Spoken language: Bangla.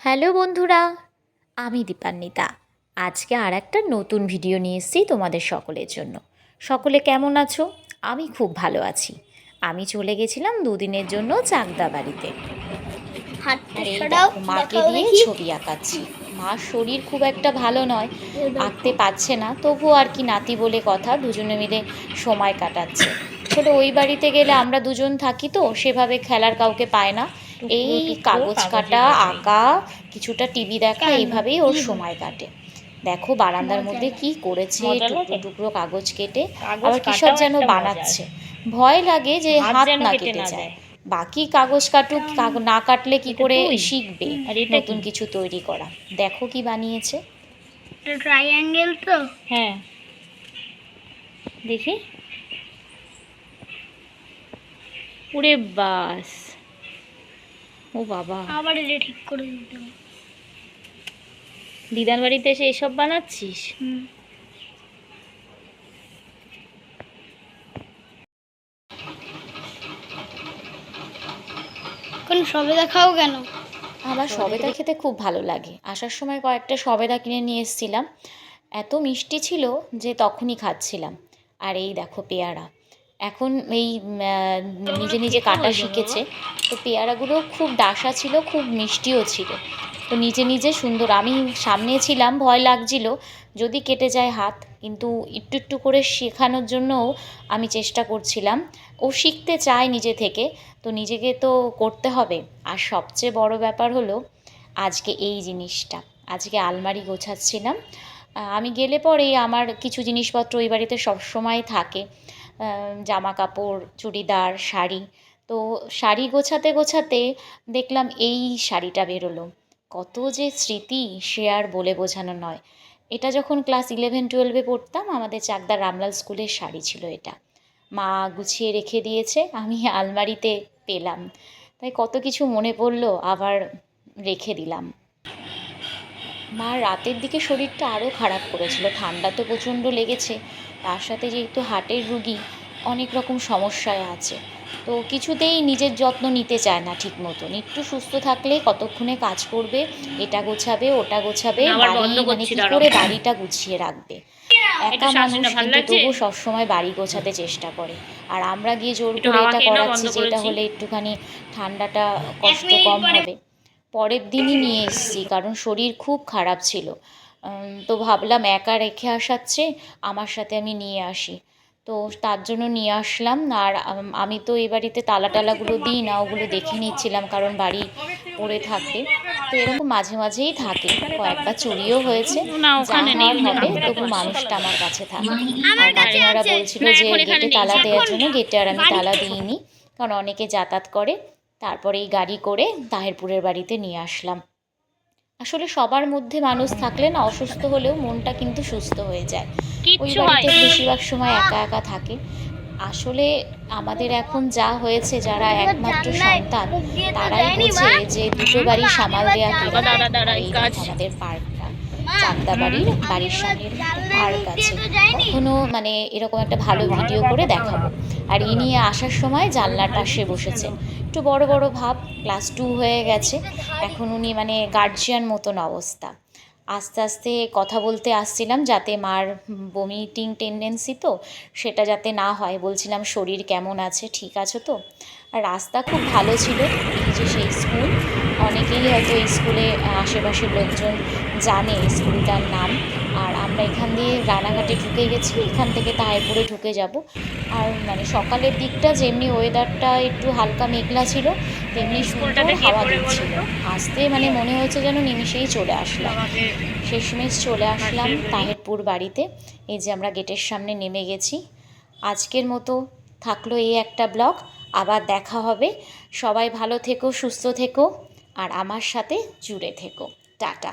হ্যালো বন্ধুরা, আমি দীপান্বিতা। আজকে আর একটা নতুন ভিডিও নিয়ে এসেছি তোমাদের সকলের জন্য। সকলে কেমন আছো? আমি খুব ভালো আছি। আমি চলে গেছিলাম দুদিনের জন্য চাকদা বাড়িতে। আর এই দেখো মাকে দিয়ে ছবি আঁকাচ্ছি। মার শরীর খুব একটা ভালো নয়, আঁকতে পারছে না, তবুও আর কি নাতি বলে কথা, দুজনে মিলে সময় কাটাচ্ছে। আসলে ওই বাড়িতে গেলে আমরা দুজন থাকি তো সেভাবে খেলার কাউকে পায় না। এই কাগজ কাটা, আঁকা, কিছুটা টিভি দেখা, এইভাবেই ওর সময় কাটে। দেখো বারান্দার মধ্যে কি করেছে, টুকরো টুকরো কাগজ কেটে আবার কিসব যেন বানাচ্ছে। ভয় লাগে যে হাত না কেটে যায়। বাকি কাগজ কাটুক, না কাটলে কি করে শিখবে নতুন কিছু তৈরি করা। দেখো কি বানিয়েছে। ট্রায়াঙ্গেল তো, হ্যাঁ দেখি। ওরে বাস, ও বাবা, আবার এটা ঠিক করে দিতে হবে। দিদার বাড়িতে এসে এসব বানাচ্ছিস? কোন সবেদা খাও কেন? আমার সবেদা খেতে খুব ভালো লাগে। আসার সময় কয়েকটা সবেদা কিনে নিয়ে এসেছিলাম, এত মিষ্টি ছিল যে তখনই খাচ্ছিলাম। আর এই দেখো পেয়ারা, এখন এই নিজে নিজে কাটা শিখেছে, তো পেয়ারাগুলো খুব ডাসা ছিল, খুব মিষ্টিও ছিল। তো নিজে নিজে সুন্দর, আমি সামনে ছিলাম, ভয় লাগছিল যদি কেটে যায় হাত, কিন্তু একটু একটু করে শেখানোর জন্যও আমি চেষ্টা করছিলাম। ও শিখতে চায় নিজে থেকে, তো নিজেকে তো করতে হবে। আর সবচেয়ে বড় ব্যাপার হলো আজকে এই জিনিসটা, আজকে আলমারি গোছাচ্ছিলাম। আমি গেলে পরেই আমার কিছু জিনিসপত্র ওই বাড়িতে সবসময় থাকে, জামা কাপড়, চুড়িদার, শাড়ি। তো শাড়ি গোছাতে গোছাতে দেখলাম এই শাড়িটা বেরোলো। কত যে স্মৃতি সে আর বলে বোঝানো নয়। এটা যখন ক্লাস 11-12 পড়তাম, আমাদের চাকদার রামলাল স্কুলের শাড়ি ছিল এটা। মা গুছিয়ে রেখে দিয়েছে, আমি আলমারিতে পেলাম, তাই কত কিছু মনে পড়লো, আবার রেখে দিলাম। মার রাতের দিকে শরীরটা আরও খারাপ করেছিল, ঠান্ডা তো প্রচণ্ড লেগেছে, তার সাথে যেহেতু হার্টের রুগী, অনেক রকম সমস্যায় আছে, তো কিছুতেই নিজের যত্ন নিতে চায় না ঠিক মতন। একটু সুস্থ থাকলে কতক্ষণে কাজ করবে, এটা গোছাবে ওটা গোছাবে, বাড়ি মানে কী করে বাড়িটা গুছিয়ে রাখবে। একা মানুষ কিন্তু তবু সবসময় বাড়ি গোছাতে চেষ্টা করে। আর আমরা গিয়ে জোর করে এটা করাচ্ছি যে এটা হলে একটুখানি ঠান্ডাটা কষ্ট কম হবে। পরের দিনই নিয়ে এসেছি, কারণ শরীর খুব খারাপ ছিল। তো ভাবলাম একা রেখে আসাচ্ছে, আমার সাথে আমি নিয়ে আসি। তো তার জন্য নিয়ে আসলাম। আর আমি তো এই বাড়িতে তালা টালাগুলো দিই না, ওগুলো দেখে নিচ্ছিলাম, কারণ বাড়ি পড়ে থাকবে। তো এরকম মাঝে মাঝেই থাকে, কয়েকবার চুরিও হয়েছে। যা হওয়ার হবে, তবু মানুষটা আমার কাছে থাকে। আর কাকিমারা বলছিল যে গেটে তালা দেওয়ার জন্য, গেটে আর আমি তালা দিইনি, কারণ অনেকে যাতায়াত করে। তারপরে এই গাড়ি করে তাহেরপুরের বাড়িতে নিয়ে আসলাম। আসলে সবার মধ্যে মানুষ থাকলে না, অসুস্থ হলেও মনটা কিন্তু সুস্থ হয়ে যায়। ওই বাড়িতে বেশিরভাগ সময় একা একা থাকে। আসলে আমাদের এখন যা হয়েছে, যারা একমাত্র সন্তান, তারাই বোঝে যে দুটো বাড়ি সামাল দেওয়া কিরকম। এই আমাদের পার্কটা, চাকদা বাড়ির সামনে পার্ক আছে। কখনো মানে এরকম একটা ভালো ভিডিও করে দেখাবো। আর এই নিয়ে আসার সময় জানলার পাশে বসেছেন, একটু বড় বড় ভাব, ক্লাস 2 হয়ে গেছে এখন, উনি মানে গার্জিয়ান মতন অবস্থা। আস্তে আস্তে কথা বলতে আসছিলাম, যাতে মার বমিটিং টেন্ডেন্সি, তো সেটা যাতে না হয়। বলছিলাম শরীর কেমন আছে, ঠিক আছে তো। আর রাস্তা খুব ভালো ছিল। এই যে সেই স্কুল, অনেকেই হয়তো এই স্কুলে আশেপাশের লোকজন জানে এই স্কুলটার নাম। আর আমরা এখান দিয়ে রানাঘাটে ঢুকে গেছি, এখান থেকে তাহেরপুরে ঢুকে যাব। আর মানে সকালের দিকটা যেমনি ওয়েদারটা একটু হালকা মেঘলা ছিল, তেমনি সুন্দর হাওয়া দিচ্ছিল। আসতে মানে মনে হয়েছে যেন নিমিষেই চলে আসলাম। শেষমেশ চলে আসলাম তাহেরপুর বাড়িতে। এই যে আমরা গেটের সামনে নেমে গেছি। আজকের মতো থাকলো এই একটা ব্লগ, আবার দেখা হবে। সবাই ভালো থেকো, সুস্থ থেকো, আর আমার সাথে জুড়ে থেকো। টাটা।